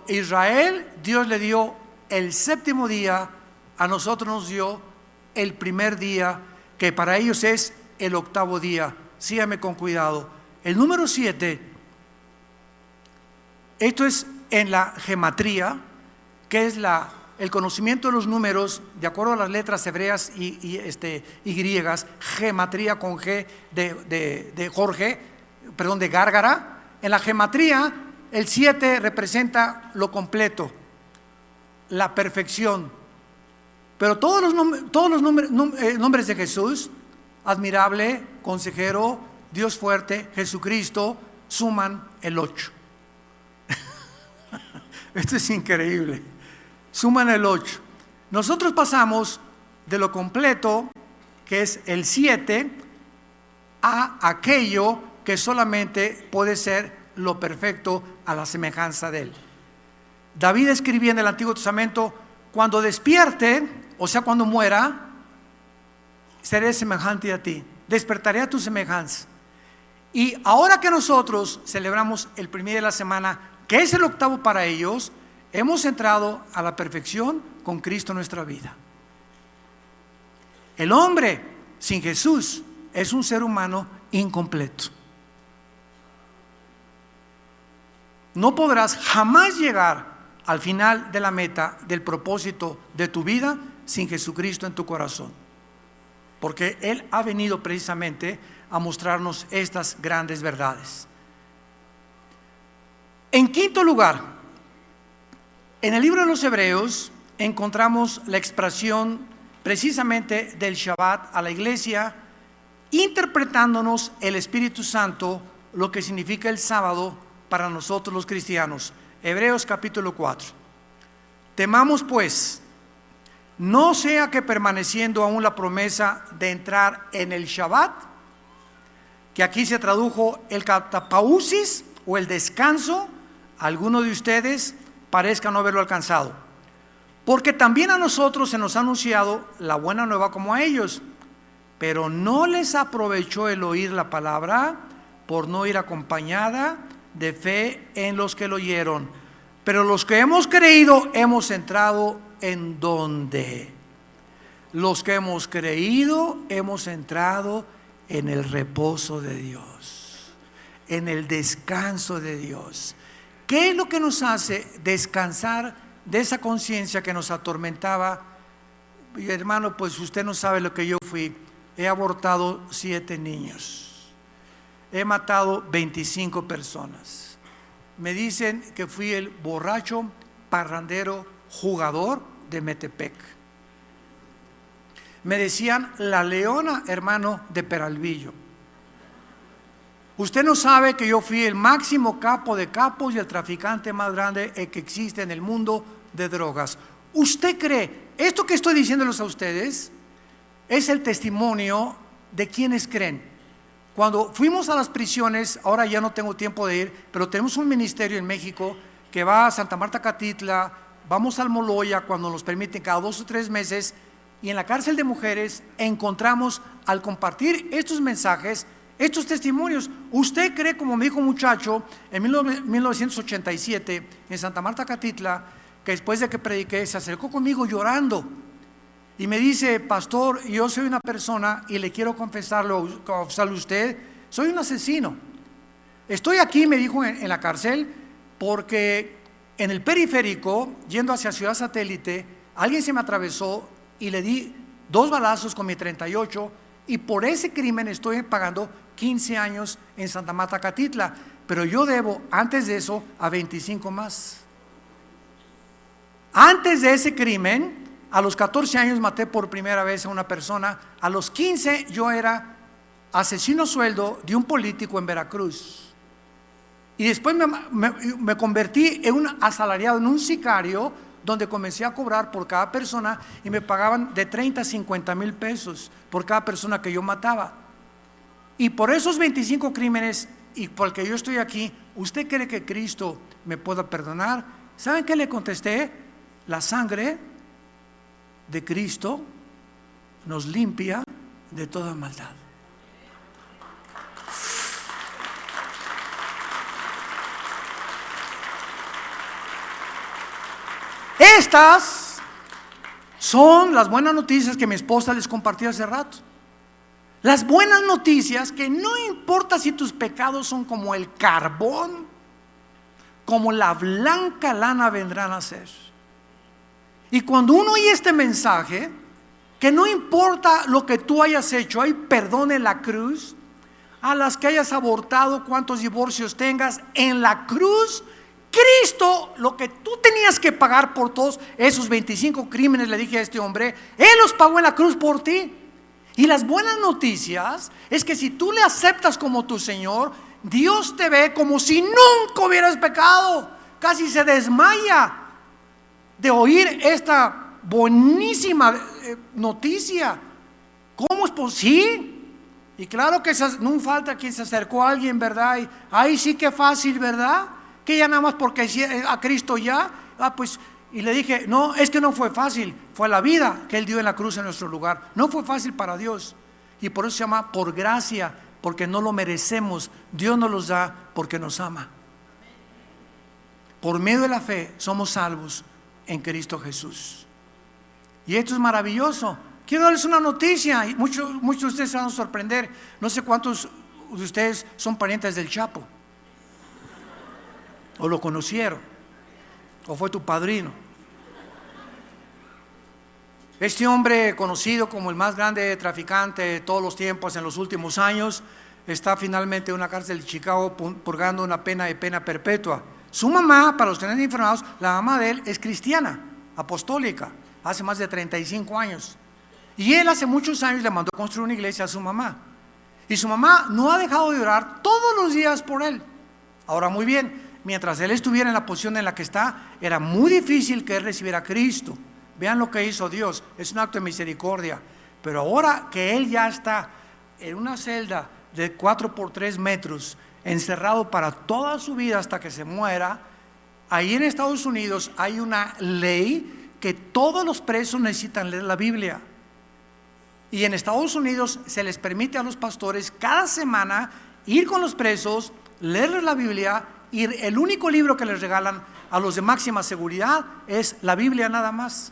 Israel, Dios le dio el séptimo día, a nosotros nos dio el primer día, que para ellos es el octavo día. Sígame con cuidado. El número 7, esto es en la gematría, que es el conocimiento de los números de acuerdo a las letras hebreas y griegas. Gematría con G de Jorge, perdón, de Gárgara. En la gematría, el 7 representa lo completo, la perfección. Pero todos los nombres de Jesús, admirable, consejero, Dios fuerte, Jesucristo, suman el 8. Esto es increíble. Suman el 8. Nosotros pasamos de lo completo, que es el 7, a aquello que solamente puede ser lo perfecto a la semejanza de Él. David escribía en el Antiguo Testamento: cuando despierte, o sea, cuando muera, seré semejante a ti, despertaré a tu semejanza. Y ahora que nosotros celebramos el primer día de la semana, que es el octavo para ellos, hemos entrado a la perfección con Cristo en nuestra vida. El hombre sin Jesús es un ser humano incompleto. No podrás jamás llegar al final de la meta del propósito de tu vida sin Jesucristo en tu corazón, porque Él ha venido precisamente a mostrarnos estas grandes verdades. En quinto lugar, en el libro de los Hebreos encontramos la expresión precisamente del Shabbat a la iglesia, interpretándonos el Espíritu Santo, lo que significa el sábado para nosotros los cristianos. Hebreos capítulo 4. Temamos pues, no sea que permaneciendo aún la promesa de entrar en el Shabbat, que aquí se tradujo el catapausis o el descanso, alguno de ustedes parezca no haberlo alcanzado. Porque también a nosotros se nos ha anunciado la buena nueva como a ellos, pero no les aprovechó el oír la palabra por no ir acompañada de fe en los que lo oyeron. Pero los que hemos creído hemos entrado ¿en dónde? Los que hemos creído hemos entrado en el reposo de Dios, en el descanso de Dios. ¿Qué es lo que nos hace descansar de esa conciencia que nos atormentaba? Y hermano, pues usted no sabe lo que yo fui. He abortado 7 niños, he matado 25 personas. Me dicen que fui el borracho, parrandero, jugador de Metepec. Me decían la leona, hermano, de Peralvillo. Usted no sabe que yo fui el máximo capo de capos y el traficante más grande que existe en el mundo de drogas. ¿Usted cree? Esto que estoy diciéndoles a ustedes es el testimonio de quienes creen. Cuando fuimos a las prisiones, ahora ya no tengo tiempo de ir, pero tenemos un ministerio en México que va a Santa Marta Catitla, vamos al Moloya cuando nos permiten cada 2 o 3 meses, y en la cárcel de mujeres encontramos, al compartir estos mensajes, estos testimonios. ¿Usted cree, como me dijo un muchacho en 1987 en Santa Marta, Catitla, que después de que prediqué se acercó conmigo llorando y me dice: pastor, yo soy una persona y le quiero confesarlo a usted, soy un asesino. Estoy aquí, me dijo, en la cárcel porque en el periférico, yendo hacia Ciudad Satélite, alguien se me atravesó y le di 2 balazos con mi 38, y por ese crimen estoy pagando 15 años en Santa Marta, Catitla, pero yo debo antes de eso a 25 más. Antes de ese crimen, a los 14 años maté por primera vez a una persona. A los 15 yo era asesino a sueldo de un político en Veracruz. Y después me convertí en un asalariado, en un sicario, donde comencé a cobrar por cada persona y me pagaban de 30 a 50 mil pesos por cada persona que yo mataba. Y por esos 25 crímenes y porque yo estoy aquí, ¿usted cree que Cristo me pueda perdonar? ¿Saben qué le contesté? La sangre de Cristo nos limpia de toda maldad. Estas son las buenas noticias que mi esposa les compartió hace rato. Las buenas noticias que no importa si tus pecados son como el carbón, como la blanca lana vendrán a ser. Y cuando uno oye este mensaje, que no importa lo que tú hayas hecho, hay perdón en la cruz. A las que hayas abortado, cuántos divorcios tengas, en la cruz Cristo, lo que tú tenías que pagar por todos esos 25 crímenes, le dije a este hombre, Él los pagó en la cruz por ti. Y las buenas noticias es que si tú le aceptas como tu Señor, Dios te ve como si nunca hubieras pecado. Casi se desmaya de oír esta buenísima noticia. ¿Cómo es posible? Y claro que no falta quien se acercó a alguien, ¿verdad? Y ahí sí que fácil, ¿verdad? Que ya nada más porque a Cristo ya, pues, y le dije, no, es que no fue fácil, fue la vida que Él dio en la cruz en nuestro lugar. No fue fácil para Dios, y por eso se llama por gracia, porque no lo merecemos. Dios nos los da porque nos ama. Por medio de la fe somos salvos en Cristo Jesús. Y esto es maravilloso. Quiero darles una noticia, y muchos de ustedes se van a sorprender. No sé cuántos de ustedes son parientes del Chapo, o lo conocieron, o fue tu padrino. Este hombre, conocido como el más grande traficante de todos los tiempos en los últimos años, está finalmente en una cárcel de Chicago purgando una pena de pena perpetua. Su mamá, para los que no están informados, la mamá de él es cristiana, apostólica, hace más de 35 años. Y él hace muchos años le mandó construir una iglesia a su mamá. Y su mamá no ha dejado de orar todos los días por él. Ahora, muy bien, mientras él estuviera en la posición en la que está, era muy difícil que él recibiera a Cristo. Vean lo que hizo Dios, es un acto de misericordia. Pero ahora que él ya está en una celda de 4 por 3 metros, encerrado para toda su vida hasta que se muera, ahí en Estados Unidos hay una ley que todos los presos necesitan leer la Biblia. Y en Estados Unidos se les permite a los pastores cada semana ir con los presos, leerles la Biblia, y el único libro que les regalan a los de máxima seguridad es la Biblia nada más.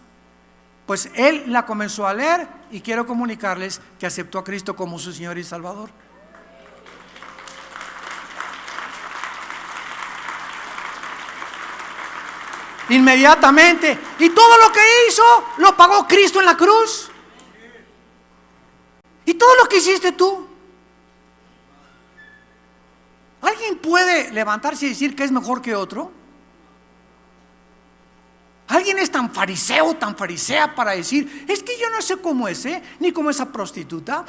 Pues él la comenzó a leer y quiero comunicarles que aceptó a Cristo como su Señor y Salvador. Inmediatamente. Y todo lo que hizo lo pagó Cristo en la cruz. Y todo lo que hiciste tú. ¿Alguien puede levantarse y decir que es mejor que otro? ¿Alguien es tan fariseo, tan farisea para decir, es que yo no sé cómo es, ni cómo esa prostituta?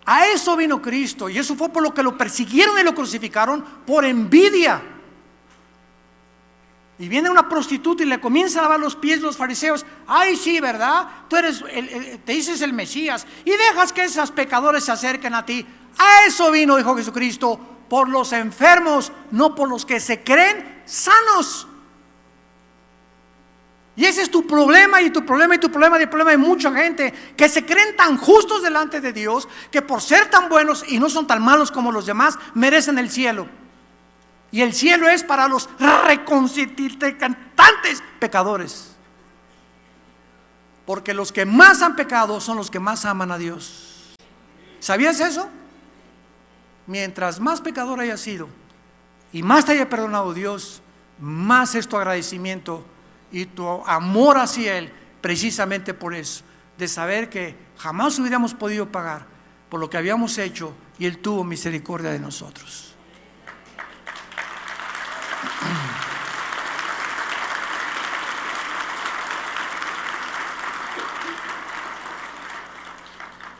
A eso vino Cristo, y eso fue por lo que lo persiguieron y lo crucificaron, por envidia. Y viene una prostituta y le comienza a lavar los pies los fariseos. Ay, sí, ¿verdad? Tú eres, te dices el Mesías, y dejas que esos pecadores se acerquen a ti. A eso vino, dijo Jesucristo, por los enfermos, no por los que se creen sanos. Y ese es tu problema y tu problema y tu problema y el problema de mucha gente que se creen tan justos delante de Dios que por ser tan buenos y no son tan malos como los demás merecen el cielo. Y el cielo es para los reconciliantes pecadores. Porque los que más han pecado son los que más aman a Dios. ¿Sabías eso? Mientras más pecador hayas sido y más te haya perdonado Dios, más es tu agradecimiento y tu amor hacia Él, precisamente por eso, de saber que jamás hubiéramos podido pagar por lo que habíamos hecho y Él tuvo misericordia de nosotros.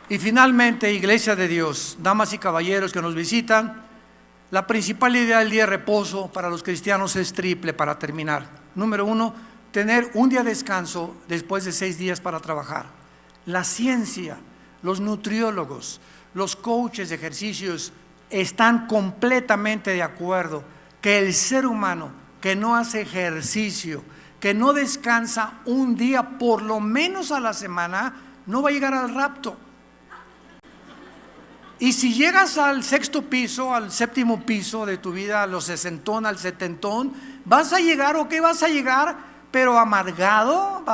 Y finalmente, iglesia de Dios, damas y caballeros que nos visitan, la principal idea del día de reposo para los cristianos es triple para terminar. Número 1, tener un día de descanso después de 6 días para trabajar. La ciencia, los nutriólogos, los coaches de ejercicios están completamente de acuerdo que el ser humano que no hace ejercicio, que no descansa un día por lo menos a la semana, no va a llegar al rapto. Y si llegas al 6º piso, al 7º piso de tu vida, a los 60, al 70, vas a llegar, ¿o qué vas a llegar? Pero amargado,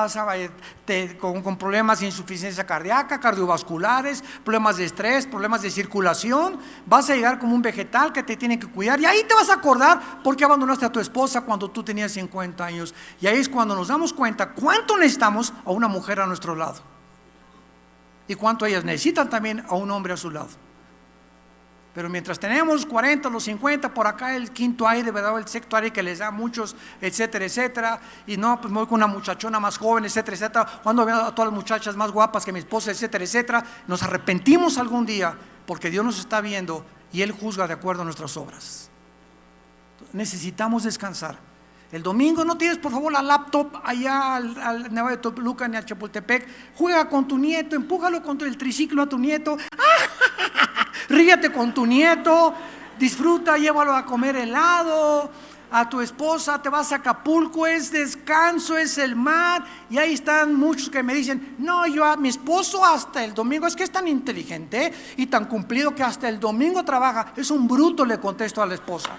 con problemas de insuficiencia cardíaca, cardiovasculares, problemas de estrés, problemas de circulación. Vas a llegar como un vegetal que te tiene que cuidar. Y ahí te vas a acordar por qué abandonaste a tu esposa cuando tú tenías 50 años. Y ahí es cuando nos damos cuenta cuánto necesitamos a una mujer a nuestro lado. Y cuánto ellas necesitan también a un hombre a su lado. Pero mientras tenemos 40, los 50, por acá el quinto aire, ¿verdad? El sexto aire que les da a muchos, etcétera, etcétera. Y no, pues me voy con una muchachona más joven, etcétera, etcétera. Cuando veo a todas las muchachas más guapas que mi esposa, etcétera, etcétera. Nos arrepentimos algún día porque Dios nos está viendo y Él juzga de acuerdo a nuestras obras. Necesitamos descansar. El domingo no tienes por favor la laptop allá al Nevado de Toluca ni a Chapultepec. Juega con tu nieto, empújalo con el triciclo a tu nieto. Ríete con tu nieto, disfruta, llévalo a comer helado, a tu esposa, te vas a Acapulco, es descanso, es el mar. Y ahí están muchos que me dicen, no, yo a mi esposo hasta el domingo, es que es tan inteligente y tan cumplido que hasta el domingo trabaja. Es un bruto, le contesto a la esposa.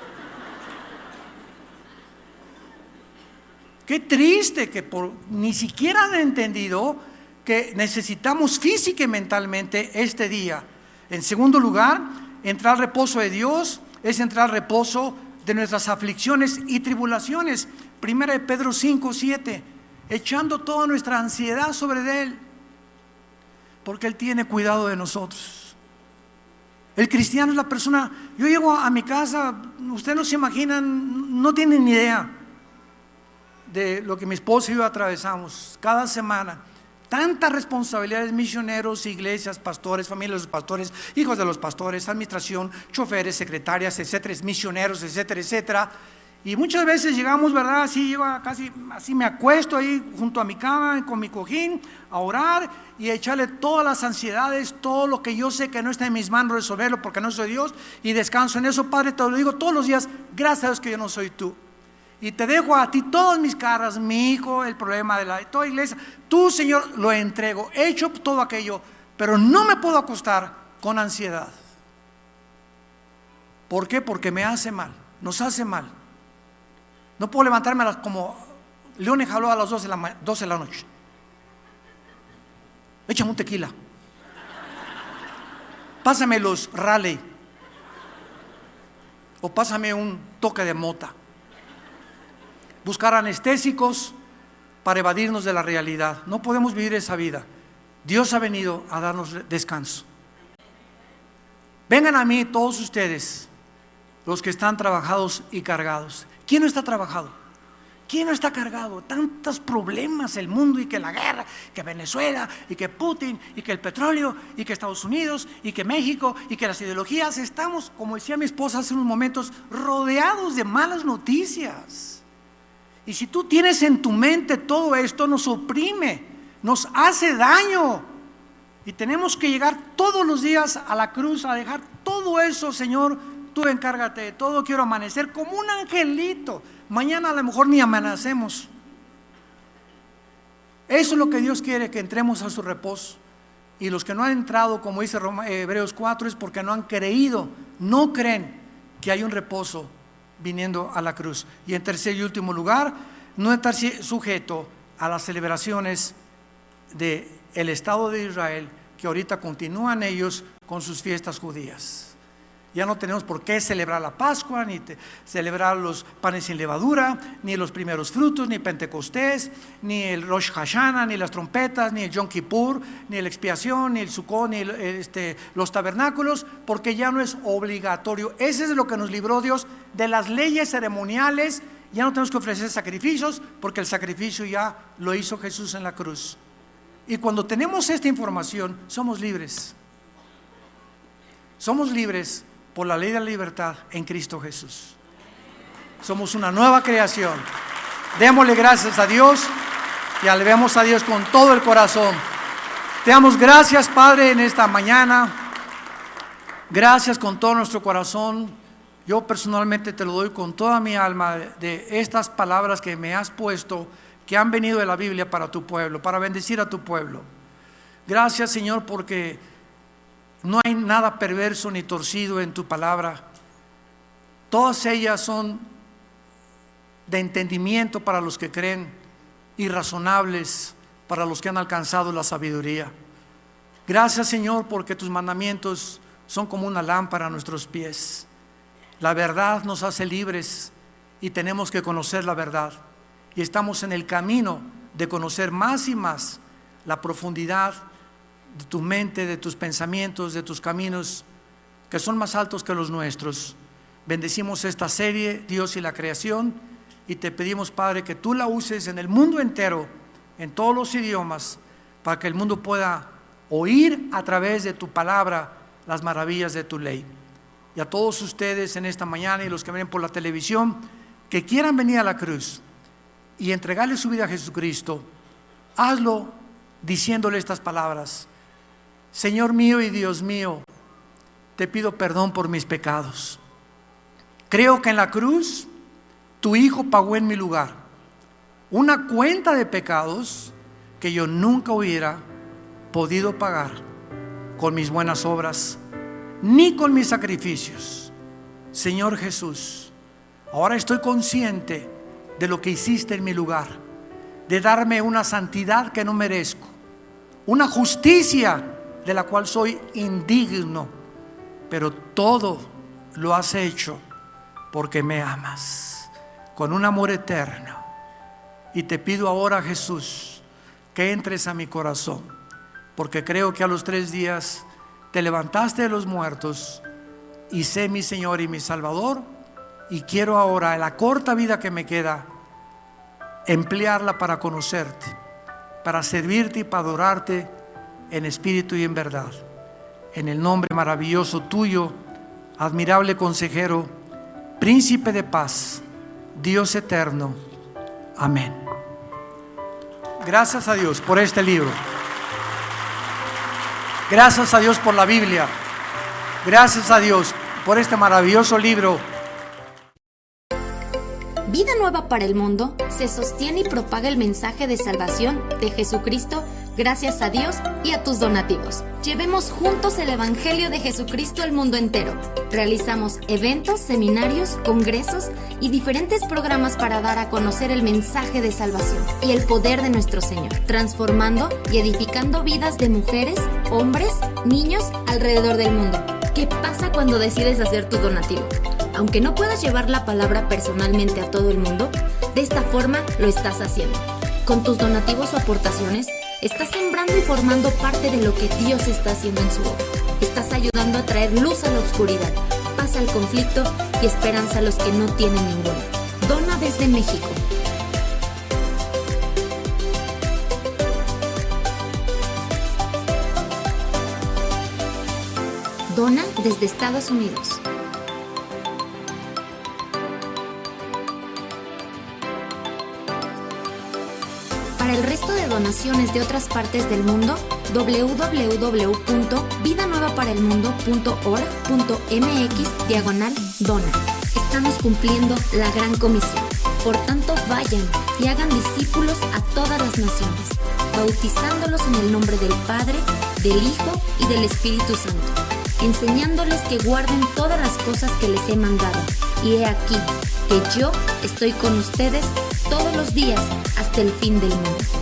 Qué triste que ni siquiera han entendido que necesitamos física y mentalmente este día. En segundo lugar, entrar al reposo de Dios es entrar al reposo de nuestras aflicciones y tribulaciones. 1 Pedro 5:7, echando toda nuestra ansiedad sobre Él, porque Él tiene cuidado de nosotros. El cristiano es la persona, yo llego a mi casa, ustedes no se imaginan, no tienen ni idea de lo que mi esposo y yo atravesamos cada semana. Tantas responsabilidades, misioneros, iglesias, pastores, familias de los pastores, hijos de los pastores, administración, choferes, secretarias, etcétera, misioneros, etcétera, etcétera. Y muchas veces llegamos, ¿verdad? Así, casi así me acuesto ahí junto a mi cama, con mi cojín, a orar y a echarle todas las ansiedades, todo lo que yo sé que no está en mis manos resolverlo porque no soy Dios, y descanso en eso. Padre, te lo digo todos los días, gracias a Dios que yo no soy tú. Y te dejo a ti todas mis cargas, mi hijo, el problema de toda iglesia. Tú, Señor, lo entrego. He hecho todo aquello, pero no me puedo acostar con ansiedad. ¿Por qué? Porque me hace mal, nos hace mal. No puedo levantarme como León jaló a las 12 de la noche. Échame un tequila. Pásame los Raleigh. O pásame un toque de mota. Buscar anestésicos para evadirnos de la realidad. No podemos vivir esa vida. Dios ha venido a darnos descanso. Vengan a mí todos ustedes, los que están trabajados y cargados. ¿Quién no está trabajado? ¿Quién no está cargado? Tantos problemas, el mundo, y que la guerra, que Venezuela, y que Putin, y que el petróleo, y que Estados Unidos, y que México, y que las ideologías. Estamos, como decía mi esposa hace unos momentos, rodeados de malas noticias. Y si tú tienes en tu mente todo esto, nos oprime, nos hace daño. Y tenemos que llegar todos los días a la cruz a dejar todo eso. Señor, tú encárgate de todo. Quiero amanecer como un angelito. Mañana a lo mejor ni amanecemos. Eso es lo que Dios quiere, que entremos a su reposo. Y los que no han entrado, como dice Hebreos 4, es porque no han creído, no creen que hay un reposo viniendo a la cruz. Y en tercer y último lugar, no estar sujeto a las celebraciones del Estado de Israel, que ahorita continúan ellos con sus fiestas judías. Ya no tenemos por qué celebrar la Pascua, ni celebrar los panes sin levadura, ni los primeros frutos, ni Pentecostés, ni el Rosh Hashanah, ni las trompetas, ni el Yom Kippur, ni la expiación, ni el Sukkot, ni los tabernáculos, porque ya no es obligatorio. Ese es lo que nos libró Dios de las leyes ceremoniales. Ya no tenemos que ofrecer sacrificios, porque el sacrificio ya lo hizo Jesús en la cruz. Y cuando tenemos esta información, somos libres. Somos libres por la ley de la libertad en Cristo Jesús. Somos una nueva creación. Démosle gracias a Dios y alabemos a Dios con todo el corazón. Te damos gracias, Padre, en esta mañana. Gracias con todo nuestro corazón. Yo personalmente te lo doy con toda mi alma de estas palabras que me has puesto, que han venido de la Biblia para tu pueblo, para bendecir a tu pueblo. Gracias, Señor, porque no hay nada perverso ni torcido en tu palabra. Todas ellas son de entendimiento para los que creen y razonables para los que han alcanzado la sabiduría. Gracias, Señor, porque tus mandamientos son como una lámpara a nuestros pies. La verdad nos hace libres y tenemos que conocer la verdad. Y estamos en el camino de conocer más y más la profundidad de tu mente, de tus pensamientos, de tus caminos, que son más altos que los nuestros. Bendecimos esta serie, Dios y la creación, y te pedimos, Padre, que tú la uses en el mundo entero, en todos los idiomas, para que el mundo pueda oír a través de tu palabra las maravillas de tu ley. Y a todos ustedes en esta mañana y los que ven por la televisión, que quieran venir a la cruz y entregarle su vida a Jesucristo, hazlo diciéndole estas palabras: Señor mío y Dios mío, te pido perdón por mis pecados. Creo que en la cruz tu Hijo pagó en mi lugar una cuenta de pecados que yo nunca hubiera podido pagar con mis buenas obras ni con mis sacrificios. Señor Jesús, ahora estoy consciente de lo que hiciste en mi lugar, de darme una santidad que no merezco, una justicia de la cual soy indigno, pero todo lo has hecho porque me amas con un amor eterno. Y te pido ahora, Jesús, que entres a mi corazón, porque creo que a los 3 días te levantaste de los muertos y sé mi Señor y mi Salvador, y quiero ahora, en la corta vida que me queda, emplearla para conocerte, para servirte y para adorarte en espíritu y en verdad. En el nombre maravilloso tuyo, admirable consejero, príncipe de paz, Dios eterno. Amén. Gracias a Dios por este libro. Gracias a Dios por la Biblia. Gracias a Dios por este maravilloso libro. Vida Nueva para el Mundo se sostiene y propaga el mensaje de salvación de Jesucristo gracias a Dios y a tus donativos. Llevemos juntos el Evangelio de Jesucristo al mundo entero. Realizamos eventos, seminarios, congresos y diferentes programas para dar a conocer el mensaje de salvación y el poder de nuestro Señor, transformando y edificando vidas de mujeres, hombres, niños alrededor del mundo. ¿Qué pasa cuando decides hacer tu donativo? Aunque no puedas llevar la palabra personalmente a todo el mundo, de esta forma lo estás haciendo. Con tus donativos o aportaciones, estás sembrando y formando parte de lo que Dios está haciendo en su obra. Estás ayudando a traer luz a la oscuridad, paz al conflicto y esperanza a los que no tienen ninguna. Dona desde México. Dona desde Estados Unidos. Para el resto de donaciones de otras partes del mundo, www.vidanuevaparaelmundo.org.mx/dona. Estamos cumpliendo la gran comisión. Por tanto, vayan y hagan discípulos a todas las naciones. bautizándolos en el nombre del Padre, del Hijo y del Espíritu Santo, enseñándoles que guarden todas las cosas que les he mandado. Y he aquí que yo estoy con ustedes todos los días hasta el fin del mundo.